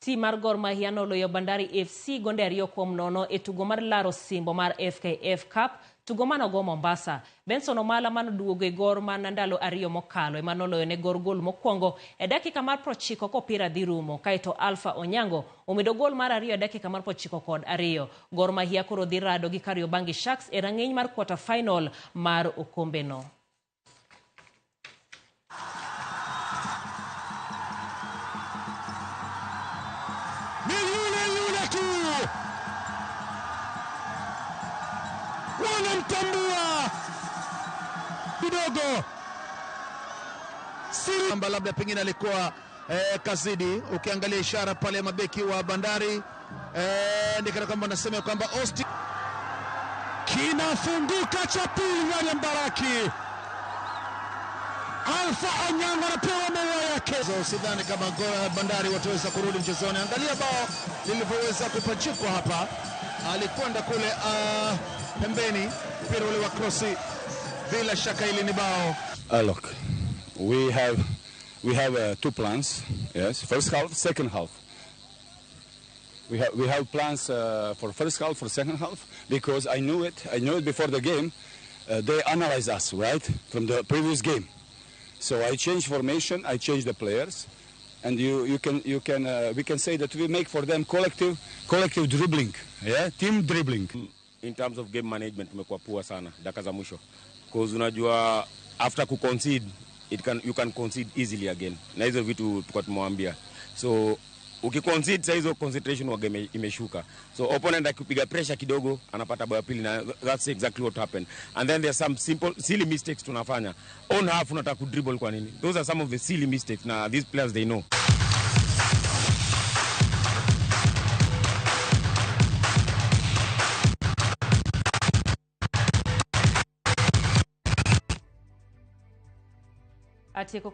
Tim mar Gor Mahia oloyo Bandari FC gonde 2-0 e tugo mar laro simbo mar FKF Cup, tugo manogo Mombasa. Benson Omala manoduogo e Gor man ndalo 2 mokalo emanoloyo ne Gor gol mokwongo e dakika mar 90 kopira dhi rumo, kaito Alpha Onyango omedo gol mar 2 e dakika mar 92. Gor Mahia koro dhi rado gi Kariobangi Sharks e rang'iny mar quarter final mar okombe no. Yule tu wanamtambua kidogo amba labda pengine alikuwa kazidi. Ukiangalia ishara pale mabeki wa Bandari ndikana kwamba nasema kwamba Austin kinafunguka cha pili ndani ya Mbaraki. Alpha Onyango anapewa maua yake. Sidhani kama Bandari wataweza kurudi mchezoni. Angalia bao lilivyoweza kupachikwa hapa. Alikwenda kule pembeni, mpira ule wa crossi. Bila shaka hili ni bao. Look, we have two plans. Yes, first half, second half. We have plans for first half, for second half, because I knew it before the game. They analyze us, right, from the previous game. So I changed formation, I changed the players, and we can say that we make for them collective dribbling, yeah, team dribbling. In terms of game management tumekuwa poor sana dakika za mwisho, because unajua after ku concede you can concede easily again, na hizo vitu tukwa tumwambia. So ukiconcede sasa hizo concentration wa game imeshuka, so opponent akipiga pressure kidogo anapata bao ya pili, na that's exactly what happened. And then there's some simple silly mistakes tunafanya on half. Unataka ku dribble kwa nini? Those are some of the silly mistakes, na these players they know. Atieko